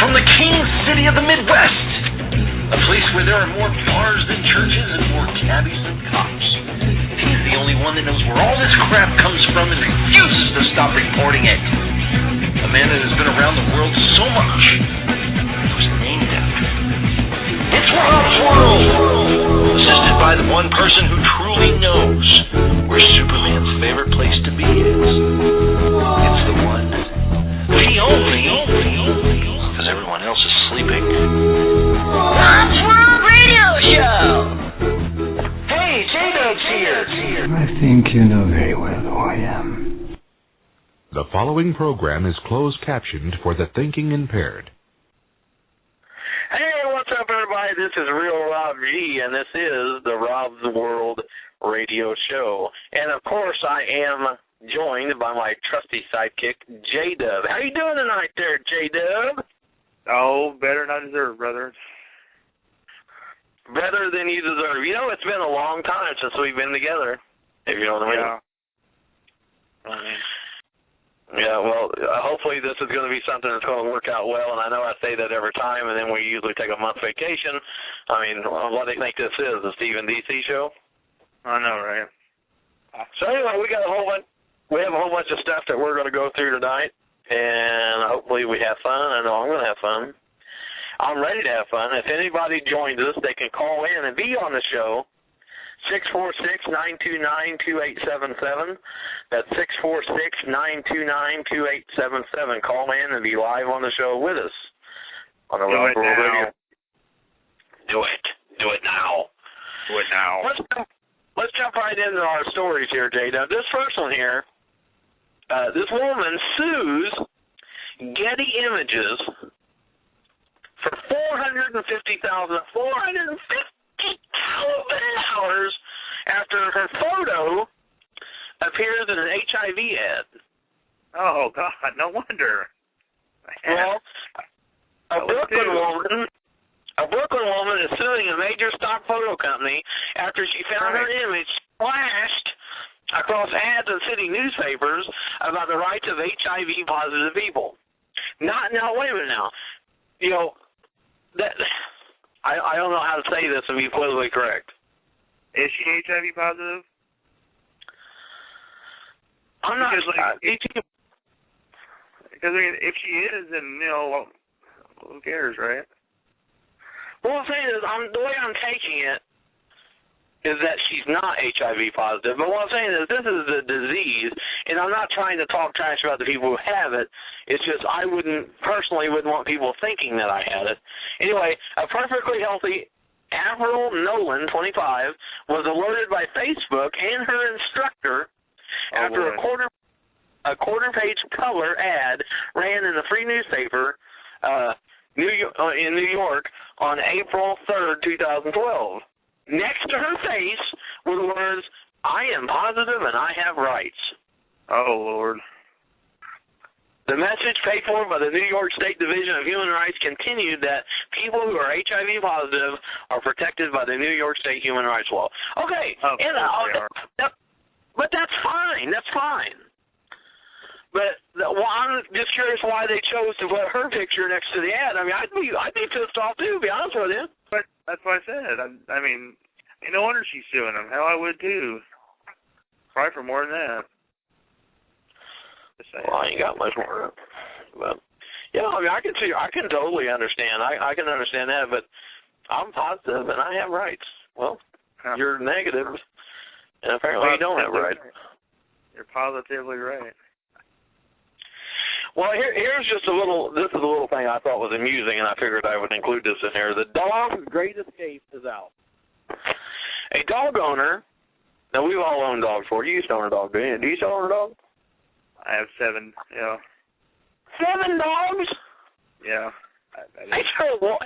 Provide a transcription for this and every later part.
From the King City of the Midwest, a place where there are more bars than churches and more cabbies than cops. He's the only one that knows where all this crap comes from and refuses to stop reporting it. A man that has been around the world so much, it was named after him. It's Rob's World, assisted by the one person who truly knows where Superman's favorite place to be is. It's the one, the only, because everyone else is sleeping. Rob's World Radio Show! Hey, J-Dub's here! I think you know very well who I am. The following program is closed captioned for the thinking impaired. Hey, what's up, everybody? This is Real Rob G, and this is the Rob's World Radio Show. And, of course, I am joined by my trusty sidekick, J-Dub. How you doing tonight there, J-Dub? Oh, better than I deserve, brother. Better than you deserve. You know, it's been a long time since we've been together, if you know what I mean. Yeah. Yeah, well, hopefully this is going to be something that's going to work out well, and I know I say that every time, and then we usually take a month vacation. I mean, what do you think this is, the Stephen DC show? I know, right? So anyway, we have a whole bunch of stuff that we're going to go through tonight, and hopefully we have fun. I know I'm going to have fun. I'm ready to have fun. If anybody joins us, they can call in and be on the show. 646-929-2877. That's 646-929-2877. Call in and be live on the show with us on the Rob World Radio. Do it. Do it now. Do it now. Let's jump right into our stories here, J-Dub. This first one here, this woman sues Getty Images for $450,000 after her photo appears in an HIV ad. Oh, God, no wonder. Well, a Brooklyn woman is suing a major stock photo company after she found her image splashed across ads in city newspapers about the rights of HIV-positive people. Now, wait a minute now. You know, I don't know how to say this and be politically correct. Is she HIV positive? I'm not. Because, I mean, if she is, then, you know, who cares, right? Well, I'm saying is, the way I'm taking it is that she's not HIV positive. But what I'm saying is this is a disease, and I'm not trying to talk trash about the people who have it. It's just I personally wouldn't want people thinking that I had it. Anyway, a perfectly healthy Avril Nolan, 25, was alerted by Facebook and her instructor after a quarter-page color ad ran in the free newspaper in New York on April 3rd, 2012. Next to her face were the words, "I am positive and I have rights." Oh, Lord. The message paid for by the New York State Division of Human Rights continued that people who are HIV positive are protected by the New York State Human Rights Law. Okay, but that's fine. That's fine. But I'm just curious why they chose to put her picture next to the ad. I mean, I'd be pissed off too, to be honest with you. But that's what I said. I mean, no wonder she's suing him. Hell, I would too. Probably for more than that. Well, I ain't got much more. But yeah, I mean, I can totally understand. I can understand that, but I'm positive and I have rights. Well, you're negative, and apparently you don't have rights. You're positively right. Well, here's just a little thing I thought was amusing, and I figured I would include this in here. The Dog's Great Escape is out. A dog owner, now we've all owned dogs before. You used to own a dog, do you? Do you still own a dog? I have 7, yeah. 7 dogs? Yeah. They throw a law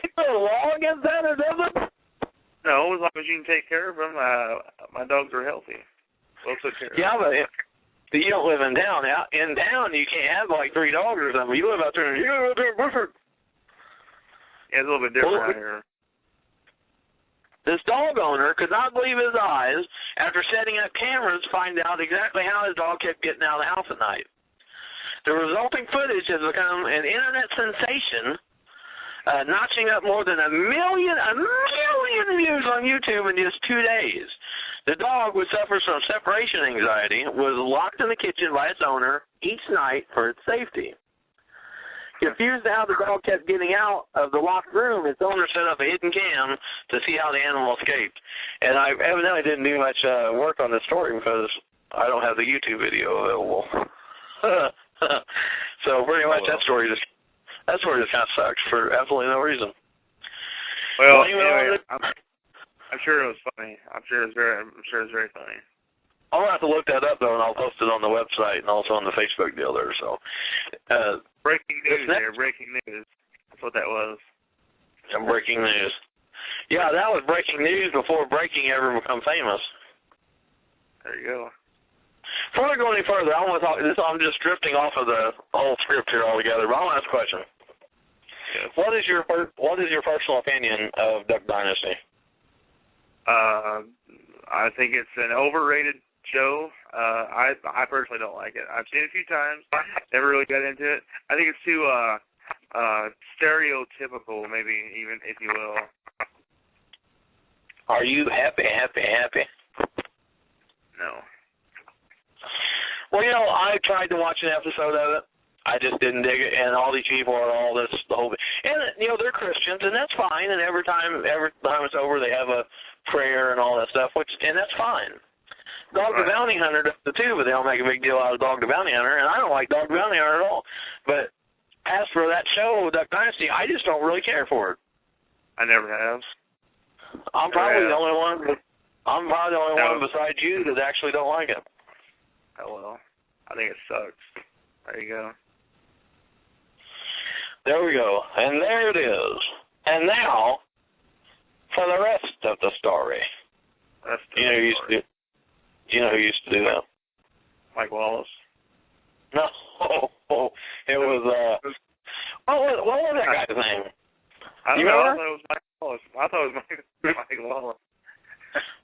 against that, or does it? No, as long as you can take care of them, my dogs are healthy. Well took care of. Yeah, but you don't live in town. In town, you can't have like 3 dogs or something. You live out there. Yeah, it's a little bit different out here. This dog owner could not believe his eyes after setting up cameras to find out exactly how his dog kept getting out of the house at night. The resulting footage has become an internet sensation, notching up more than a million views on YouTube in just 2 days. The dog, which suffers from separation anxiety, was locked in the kitchen by its owner each night for its safety. Confused how the dog kept getting out of the locked room, its owner set up a hidden cam to see how the animal escaped. And I evidently didn't do much work on this story because I don't have the YouTube video available. So pretty much that story just kind of sucks for absolutely no reason. Well, anyway, I'm sure it was funny. I'm sure it's very funny. I'll have to look that up though, and I'll post it on the website and also on the Facebook deal there. So, breaking news there. Breaking news. That's what that was. Breaking news. Yeah, that was breaking news before breaking ever become famous. There you go. Before I go any further, I want to talk. I'm just drifting off of the whole script here altogether. But I want to ask a question. Yes. What is your personal opinion of Duck Dynasty? I think it's an overrated show. I personally don't like it. I've seen it a few times. Never really got into it. I think it's too stereotypical, maybe even, if you will. Are you happy? No. Well, I tried to watch an episode of it. I just didn't dig it, and all these people are all this, the whole, and they're Christians, and that's fine. And every time it's over, they have a prayer and all that stuff, and that's fine. Dog the Bounty Hunter does it too, but they don't make a big deal out of Dog the Bounty Hunter, and I don't like Dog the Bounty Hunter at all. But as for that show, Duck Dynasty, I just don't really care for it. I never have. I'm probably the only one. I'm probably the only one besides you that actually don't like it. Oh well, I think it sucks. There you go. There we go, and there it is. And now for the rest of the story. Do you know who used to do that? Mike Wallace. No, it was what was that guy's name? I don't know. I thought it was Mike Wallace. I thought it was Mike Wallace.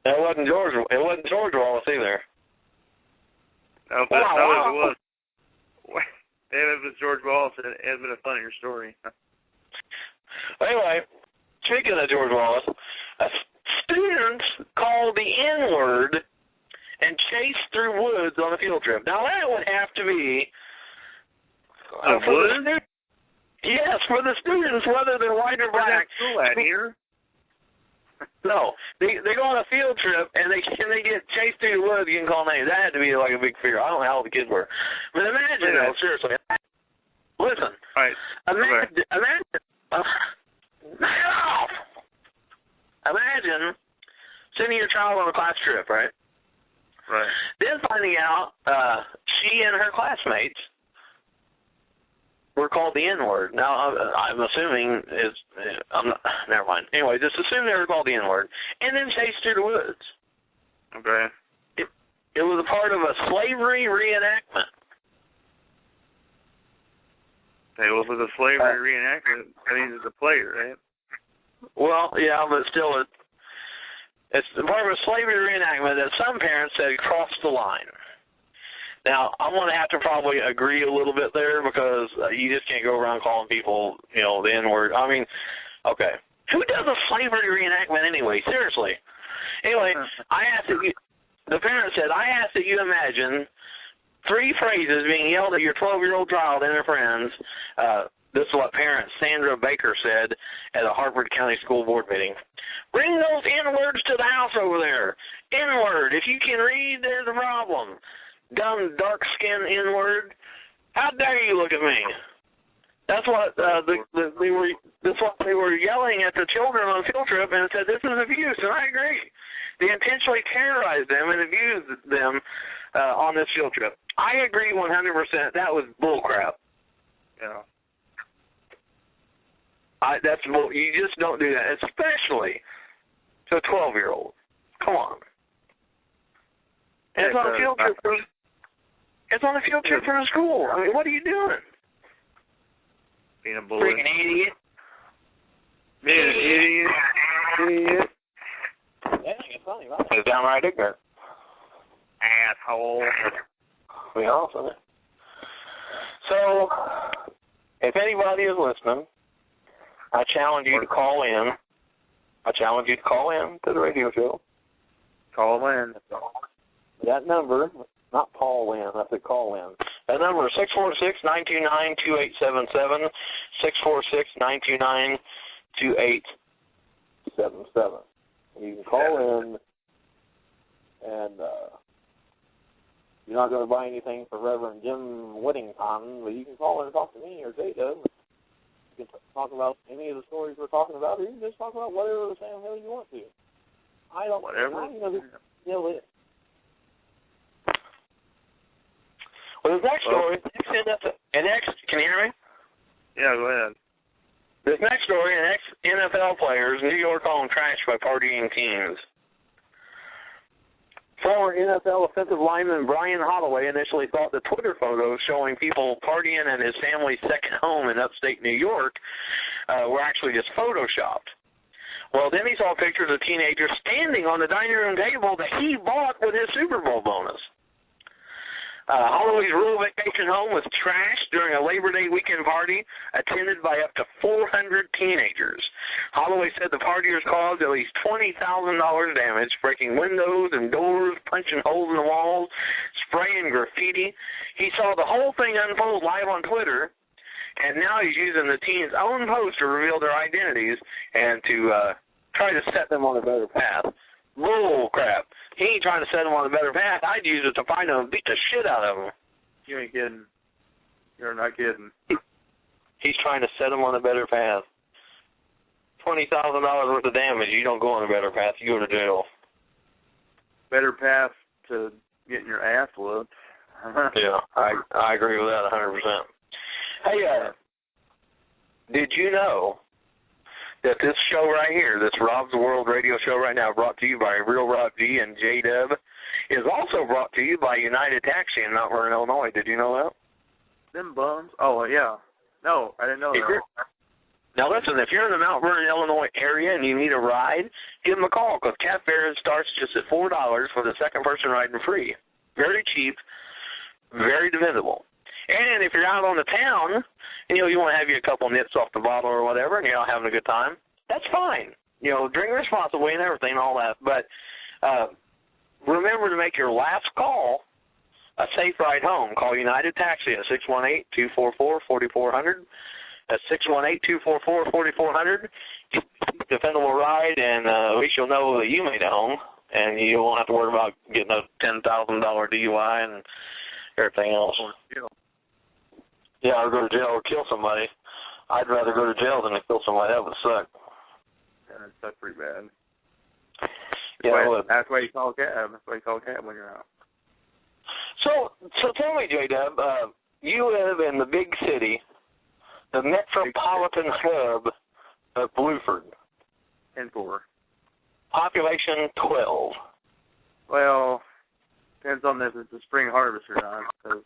It wasn't George. It wasn't George Wallace either. No, but if it was. If it was George Wallace, it had been a funnier story. Anyway, speaking of George Wallace, students called the N-word and chased through woods on a field trip. Now that would have to be yes, for the students, whether they're white or black. Where's that school at here? No, they go on a field trip and they get chased through the woods. You can call names. That had to be like a big fear. I don't know how old the kids were, but imagine though, seriously. Listen, right. Imagine sending your child on a class trip, right? Right. Then finding out she and her classmates were called the N-word. Now, I'm assuming never mind. Anyway, just assume they were called the N-word, and then chased through the woods. Okay. It was a part of a slavery reenactment. Hey, well, for the slavery reenactment, that means it's a play, right? Well, yeah, but still, it's part of a slavery reenactment that some parents said crossed the line. Now, I'm going to have to probably agree a little bit there because you just can't go around calling people, the N-word. I mean, okay. Who does a slavery reenactment anyway? Seriously. Anyway, the parent said, I ask that you imagine 3 phrases being yelled at your 12-year-old child and their friends. This is what parent Sandra Baker said at a Harford County School Board meeting. Bring those N-words to the house over there. N-word. If you can read, there's a problem. Dumb, dark-skinned N-word. How dare you look at me? That's what they were yelling at the children on a field trip, and it said this is abuse, and I agree. They intentionally terrorized them and abused them on this field trip. I agree 100%. That was bullcrap. Yeah. That's bull. You just don't do that, especially to a 12-year-old. Come on. And it's on a field trip. It's on a field trip for the school. I mean, what are you doing? Being a bully. Freaking idiot. Being an idiot. It's funny, right? It's downright ignorant. Asshole. We awesome. So, if anybody is listening, I challenge you to call in. I challenge you to call in to the radio show. Call in. That number, not Paul in, I said call in. That number is 646-929-2877, 646-929-2877. You can call in, and you're not going to buy anything for Reverend Jim Whittington, but you can call in and talk to me or Jada. You can talk about any of the stories we're talking about, or you can just talk about whatever the damn hell you want to. I don't know who the deal is. Well, this next story, can you hear me? Yeah, go ahead. This next story, an ex-NFL players, New York on trash by partying teams. Former NFL offensive lineman Brian Holloway initially thought the Twitter photos showing people partying at his family's second home in upstate New York were actually just photoshopped. Well, then he saw pictures of teenagers standing on the dining room table that he bought with his Super Bowl bonus. Holloway's rural vacation home was trashed during a Labor Day weekend party attended by up to 400 teenagers. Holloway said the partiers caused at least $20,000 damage, breaking windows and doors, punching holes in the walls, spraying graffiti. He saw the whole thing unfold live on Twitter, and now he's using the teens' own post to reveal their identities and to try to set them on a better path. Bull crap. He ain't trying to set them on a better path. I'd use it to find them and beat the shit out of them. You ain't kidding. You're not kidding. He's trying to set them on a better path. $20,000 worth of damage. You don't go on a better path. You go to jail. Better path to getting your ass whooped. Yeah, I agree with that 100%. Hey, did you know that this show right here, this Rob's World radio show right now, brought to you by Real Rob G and J-Dub, is also brought to you by United Taxi in Mount Vernon, Illinois. Did you know that? Them bums? Oh, yeah. No, I didn't know that. Now, listen, if you're in the Mount Vernon, Illinois area and you need a ride, give them a call because cab fare starts just at $4 for the second person riding free. Very cheap, very dependable. And if you're out on the town, and, you want to have you a couple nips off the bottle or whatever, and you're out having a good time, that's fine. Drink responsibly and everything and all that. But remember to make your last call a safe ride home. Call United Taxi at 618-244-4400. That's 618-244-4400. Dependable ride, and at least you'll know that you made it home, and you won't have to worry about getting a $10,000 DUI and everything else. Yeah, or go to jail or kill somebody. I'd rather go to jail than to kill somebody. That would suck. Yeah, that's pretty bad. Yeah, that's why you call a cab. That's why you call a cab when you're out. So tell me, J-Dub, you live in the big city, the metropolitan hub of Bluford. And 4. Population 12. Well, depends on if it's a spring harvest or not. Because,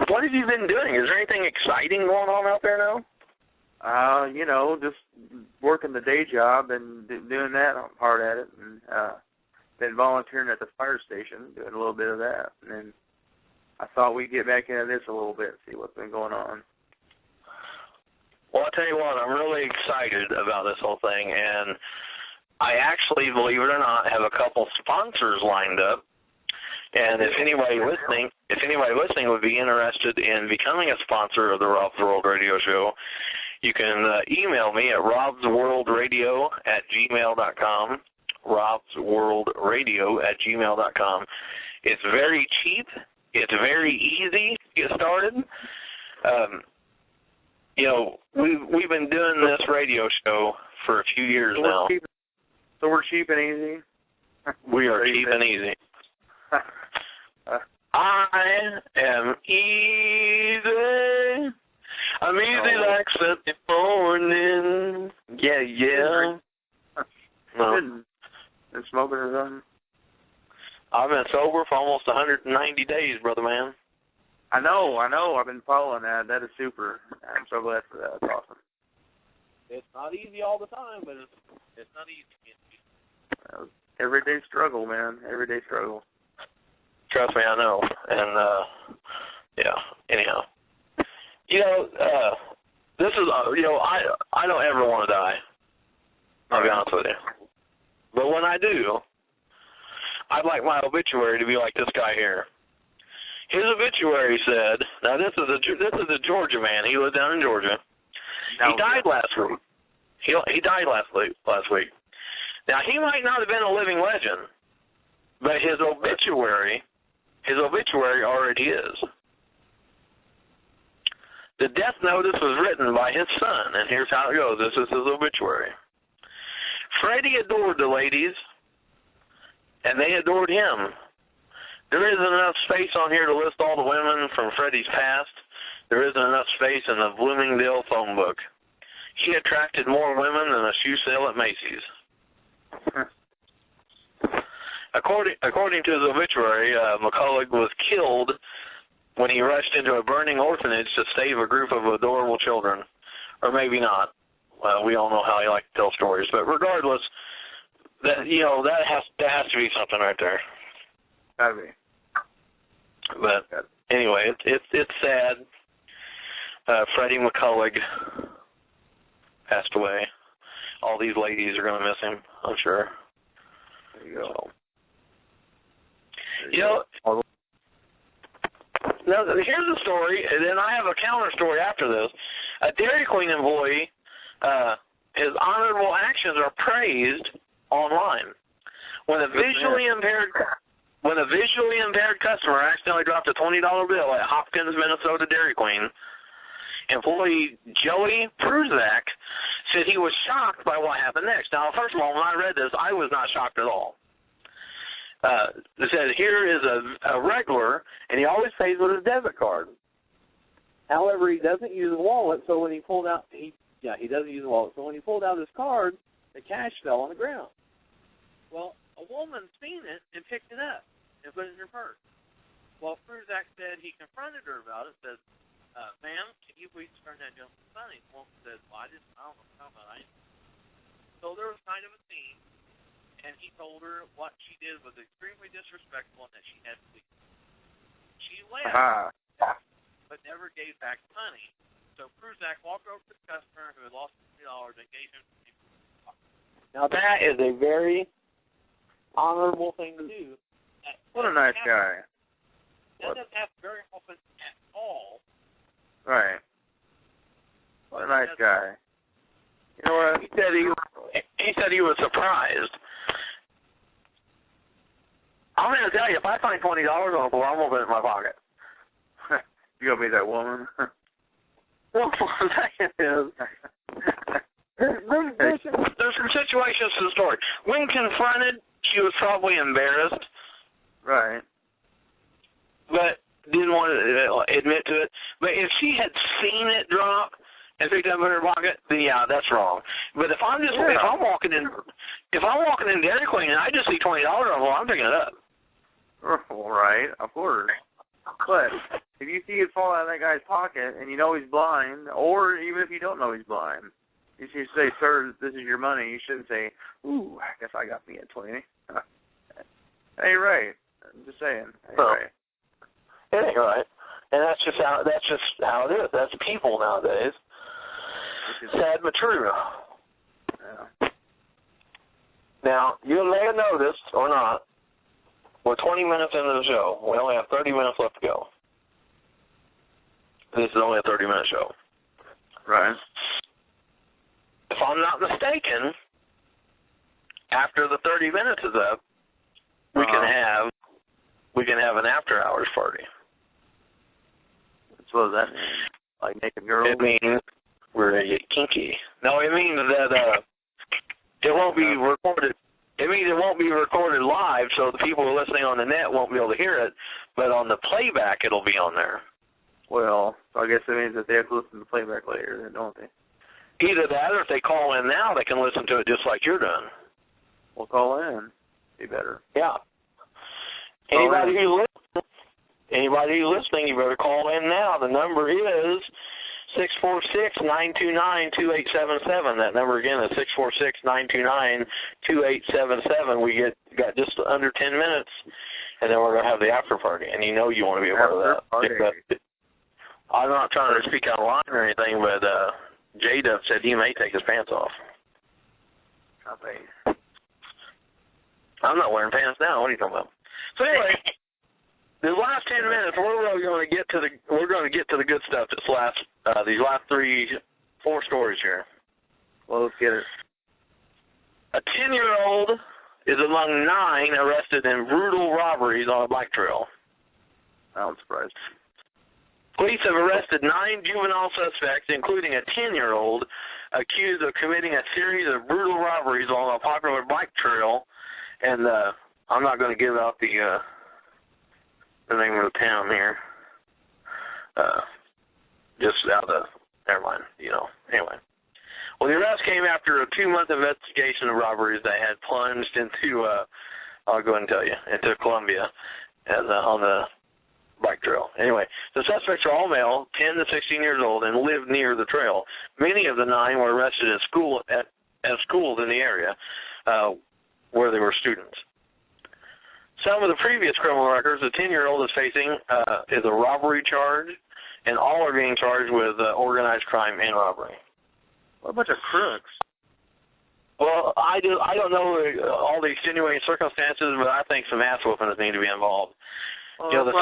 What have you been doing? Is there anything exciting going on out there now? Just working the day job and doing that. I'm hard at it. And been volunteering at the fire station, doing a little bit of that. And then I thought we'd get back into this a little bit and see what's been going on. Well, I'll tell you what, I'm really excited about this whole thing. And I actually, believe it or not, have a couple sponsors lined up. And if anybody listening would be interested in becoming a sponsor of the Rob's World Radio Show, you can email me at robsworldradio@gmail.com, robsworldradio@gmail.com. It's very cheap. It's very easy to get started. We've been doing this radio show for a few years now. So we're cheap and easy? We are cheap and easy. I am easy. I'm easy like Sunday morning. Yeah. No. Been smoking or something? I've been sober for almost 190 days, brother man. I know. I've been following that. That is super. I'm so glad for that. That's awesome. It's not easy all the time, but it's not easy. Everyday struggle, man. Everyday struggle. Trust me, I know. And, yeah, anyhow. You know, this is, you know, I don't ever want to die. I'll be honest with you. But when I do, I'd like my obituary to be like this guy here. His obituary said, now this is a Georgia man. He lived down in Georgia. He died last week. He died last week. Now, he might not have been a living legend, but his obituary already is. The death notice was written by his son, and here's how it goes. This is his obituary. Freddie adored the ladies, and they adored him. There isn't enough space on here to list all the women from Freddie's past. There isn't enough space in the Bloomingdale phone book. He attracted more women than a shoe sale at Macy's. According to his obituary, McCullough was killed when he rushed into a burning orphanage to save a group of adorable children. Or maybe not. We all know how he liked to tell stories. But regardless, that has to be something right there. Gotta be. But anyway, it's sad. Freddie McCullough passed away. All these ladies are going to miss him, I'm sure. There you go. So, you know, now here's a story, and then I have a counter story after this. A Dairy Queen employee, his honorable actions are praised online. When a visually impaired customer accidentally dropped a $20 bill at Hopkins, Minnesota Dairy Queen, employee Joey Pruzak said he was shocked by what happened next. Now, first of all, when I read this, I was not shocked at all. It said here is a regular, and he always pays with his debit card. However, he doesn't use a wallet, so when he pulled out, he doesn't use a wallet. So when he pulled out his card, the cash fell on the ground. Well, a woman seen it and picked it up and put it in her purse. Well, Pruzak said he confronted her about it, said, ma'am, can you please turn that gentleman's money? The woman said, well, I don't know about it. So there was kind of a scene, and he told her what she did was extremely disrespectful and that she had to leave. She left, but never gave back the money. So Pruzak walked over to the customer who had lost $50 and gave him $50. Now that is a very honorable thing to do. What a nice guy. That doesn't happen very often at all. Right. What a nice guy. You know what? He said he was surprised. I'm going to tell you, if I find $20 on the floor, I'm going to put it in my pocket. You going to be that woman? Well, what I'm saying is, there's some situations to the story. When confronted, she was probably embarrassed. Right. But didn't want to admit to it. But if she had seen it drop and picked it up in her pocket, then yeah, that's wrong. But if I'm walking in Dairy Queen and I just see $20 on the floor, I'm picking it up. Right, of course. But if you see it fall out of that guy's pocket and you know he's blind, or even if you don't know he's blind, you should say, sir, this is your money. You shouldn't say, ooh, I guess I got me at 20. Hey, right. I'm just saying. Hey, right. It ain't right. And that's just how it is. That's people nowadays. Sad but true. Yeah. Now, you may have noticed or not, we're 20 minutes into the show. We only have 30 minutes left to go. This is only a 30-minute show. Right. If I'm not mistaken, after the 30 minutes is up, we can have an after-hours party. What does that mean? Like naked girls? It means we're going to get kinky. No, it means that it won't be recorded. It means it won't be recorded live, so the people who are listening on the net won't be able to hear it, but on the playback it'll be on there. Well, I guess it means that they have to listen to the playback later, don't they? Either that, or if they call in now, they can listen to it just like you're doing. Well, call in. Be better. Yeah. Anybody who's listening, you better call in now. The number is 646-929-2877. That number again is 646-929-2877. We got just under 10 minutes, and then we're going to have the after party, and you know you want to be a part of that. I'm not trying to speak out of line or anything, but J-Dub said he may take his pants off. I'm not wearing pants now. What are you talking about? So anyway, the last 10 minutes, we're going to get to the good stuff. These last 4 stories here. Well, let's get it. A 10-year-old is among 9 arrested in brutal robberies on a bike trail. I'm surprised. Police have arrested 9 juvenile suspects, including a 10-year-old, accused of committing a series of brutal robberies on a popular bike trail. And I'm not going to give out the name of the town here. Just out of, never mind, Anyway. Well, the arrest came after a 2-month investigation of robberies that had plunged into, I'll go ahead and tell you, into Columbia on the bike trail. Anyway, the suspects are all male, 10 to 16 years old, and live near the trail. Many of the 9 were arrested at schools in the area where they were students. Some of the previous criminal records, the 10-year-old is facing is a robbery charge, and all are being charged with organized crime and robbery. What a bunch of crooks. Well, I don't know all the extenuating circumstances, but I think some ass whoopings need to be involved. Well, the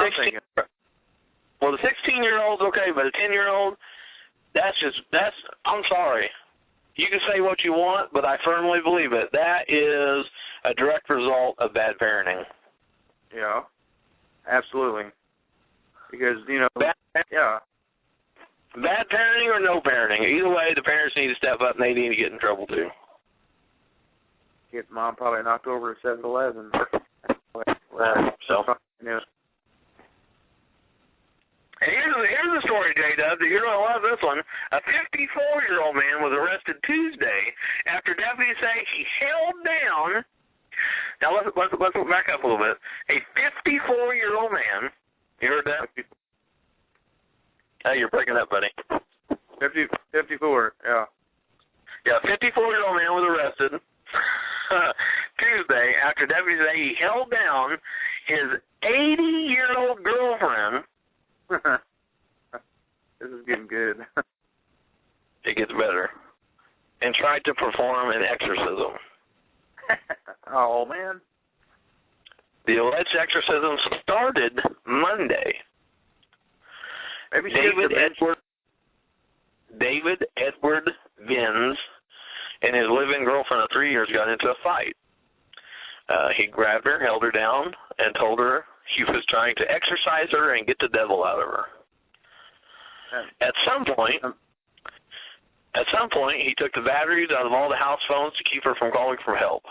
16-year-old's okay, but a 10-year-old, I'm sorry. You can say what you want, but I firmly believe it. That is a direct result of bad parenting. Yeah, absolutely. Because, bad parenting or no parenting. Either way, the parents need to step up and they need to get in trouble too. Get mom probably knocked over at 7-Eleven. Here's the story, J-Dub. You're going to love this one. A 54-year-old man was arrested Tuesday after deputies say he held down. Now let's back up a little bit. A 54-year-old man. You heard that? Hey, you're breaking up, buddy. 54. Yeah. Yeah, a 54-year-old man was arrested Tuesday after deputies say he held down his 80-year-old girlfriend. This is getting good. It gets better. And tried to perform an exorcism. Oh, man. The alleged exorcism started Monday. Maybe David Edward Vins and his live-in girlfriend of 3 years got into a fight. He grabbed her, held her down, and told her he was trying to exorcise her and get the devil out of her. At some point, he took the batteries out of all the house phones to keep her from calling for help.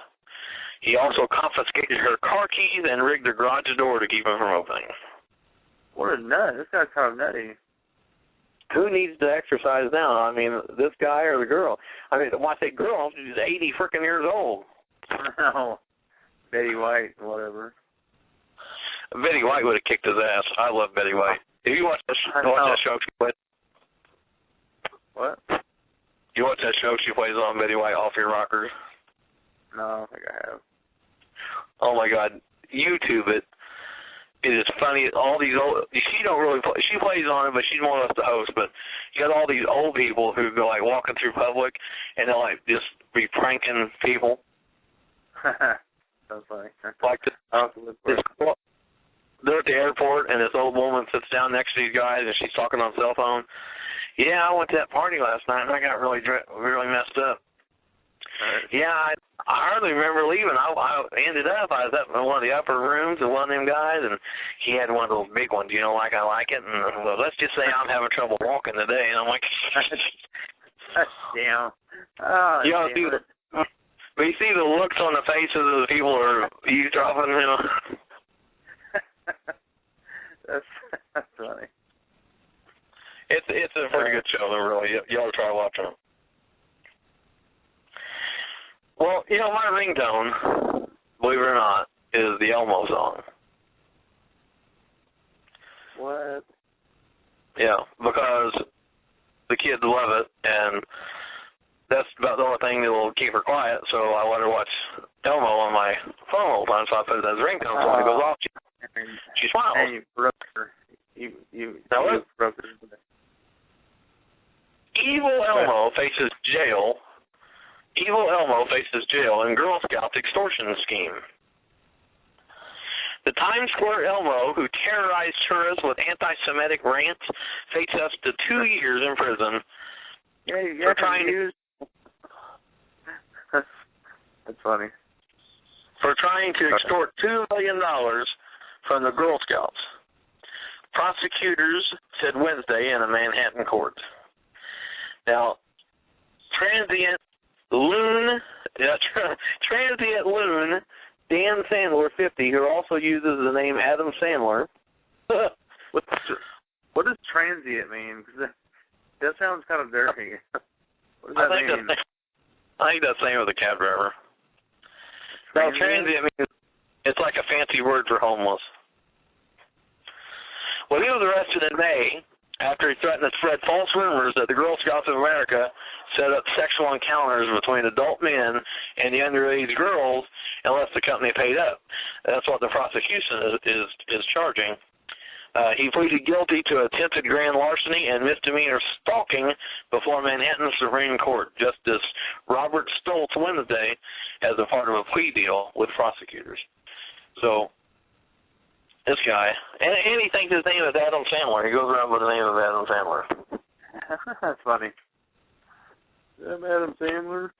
He also confiscated her car keys and rigged her garage door to keep him from opening. What a nut. This guy's kind of nutty. Who needs to exercise now? I mean, this guy or the girl? I mean, when I say girl, she's 80 freaking years old. No. Betty White, whatever. Betty White would have kicked his ass. I love Betty White. If you watch that show she plays. What? You watch that show she plays on, Betty White, Off Your Rockers? No, I don't think I have. Oh my God, YouTube it. It is funny. All these old, she don't really play. She plays on it, but she's more or less the host. But you got all these old people who go like walking through public, and they'll like just be pranking people. That's funny. Like they're at the airport, and this old woman sits down next to these guys, and she's talking on cell phone. Yeah, I went to that party last night, and I got really messed up. Yeah, I hardly remember leaving. I ended up, I was up in one of the upper rooms of one of them guys, and he had one of those big ones, like I like it. And well, let's just say I'm having trouble walking today. And I'm like, damn. Oh, but you see the looks on the faces of the people who are eavesdropping, That's funny. It's a pretty good show, though, really. You ought to try watching them. Well, my ringtone, believe it or not, is the Elmo song. What? Yeah, because the kids love it, and that's about the only thing that will keep her quiet, so I let her watch Elmo on my phone all the time, so I put it as a ringtone so when it goes off, I mean, She smiles. and you broke her. You Now what? broke her. Evil Elmo faces jail. Evil Elmo faces jail in Girl Scout extortion scheme. The Times Square Elmo, who terrorized tourists with anti-Semitic rants, faces up to 2 years in prison for trying to use. That's funny. For trying to extort $2 million from the Girl Scouts. Prosecutors said Wednesday in a Manhattan court. Now, transient loon Dan Sandler, 50, who also uses the name Adam Sandler. What does transient mean? Because that sounds kind of dirty. What does that mean? I think that's the name of the cab driver. No, transient means it's like a fancy word for homeless. Well, he was arrested in May after he threatened to spread false rumors that the Girl Scouts of America set up sexual encounters between adult men and the underage girls unless the company paid up. That's what the prosecution is charging. He pleaded guilty to attempted grand larceny and misdemeanor stalking before Manhattan Supreme Court. Justice Robert Stoltz Wednesday as a part of a plea deal with prosecutors. So this guy, and he thinks his name is Adam Sandler. He goes around with the name of Adam Sandler. That's funny. I'm Adam Sandler.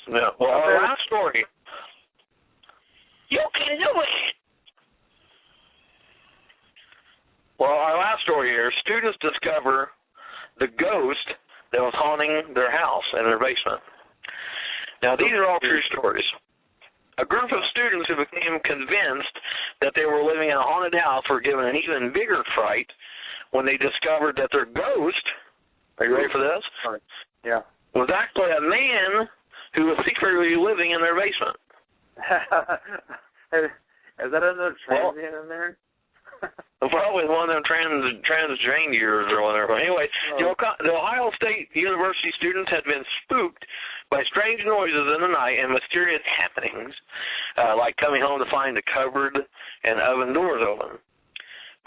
Yeah. Well, our last story. You can do it. Well, our last story here, students discover the ghost that was haunting their house in their basement. Now, these are all true stories. A group of students who became convinced that they were living in a haunted house were given an even bigger fright when they discovered that their ghost, are you ready for this? Yeah. Was actually a man who was secretly living in their basement. Is that another transient in there? Probably one of them transgender years or whatever. Anyway, the Ohio State University students had been spooked by strange noises in the night and mysterious happenings, like coming home to find the cupboard and oven doors open.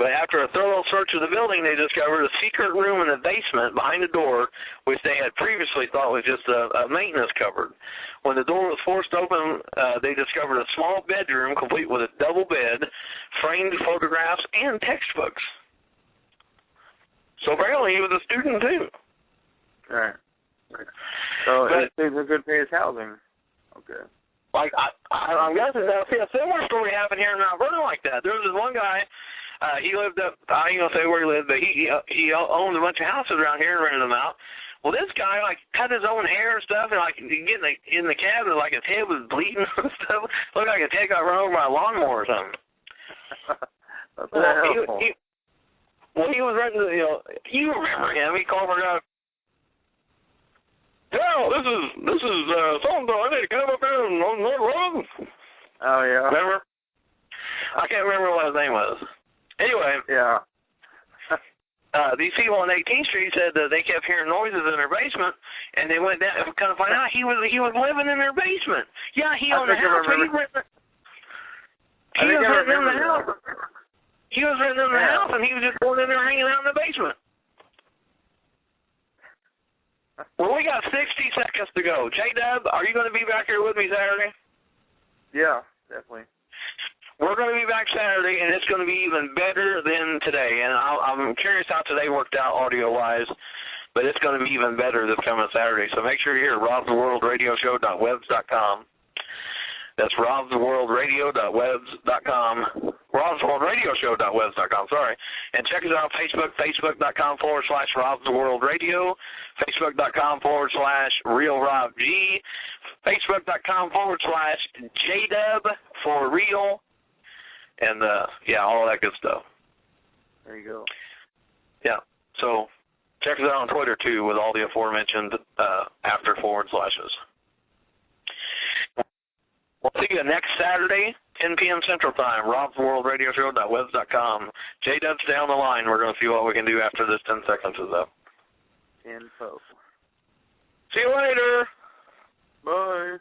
But after a thorough search of the building, they discovered a secret room in the basement behind the door, which they had previously thought was just a maintenance cupboard. When the door was forced open, they discovered a small bedroom complete with a double bed, framed photographs, and textbooks. So apparently he was a student too. All right. So it's a good pay's housing. Okay. Like I'm guessing now. See, a similar story happened here in Mount Vernon like that. There was this one guy. He lived up. I ain't gonna say where he lived, but he owned a bunch of houses around here and rented them out. Well, this guy like cut his own hair and stuff, and like get in the cabin, like his head was bleeding and stuff. Looked like his head got run over by a lawnmower or something. He was renting. You remember him? He called for a guy. Yeah, this is something. I need to come up here on the road. Oh yeah. Remember? I can't remember what his name was. Anyway. Yeah. These people on 18th Street said that they kept hearing noises in their basement, and they went down and kind of find out he was living in their basement. Yeah, he owned the house, but he was renting in the house. He was renting in the house, and he was just going in there hanging out in the basement. Well, we got 60 seconds to go. J-Dub, are you going to be back here with me Saturday? Yeah, definitely. We're going to be back Saturday, and it's going to be even better than today. And I'm curious how today worked out audio-wise, but it's going to be even better this coming Saturday. So make sure you're here at robsworldradioshow.webs.com. That's robsworldradio.webs.com. robsworldradioshow.webs.com, sorry. And check us out on Facebook, facebook.com/robsworldradio, facebook.com/realrobg, facebook.com/jdub for real. And, all that good stuff. There you go. Yeah. So check us out on Twitter, too, with all the aforementioned after forward slashes. We'll see you next Saturday, 10 p.m. Central Time, robsworldradioshow.webs.com. J-Dub's down the line. We're going to see what we can do after this 10 seconds is up. Info. See you later. Bye.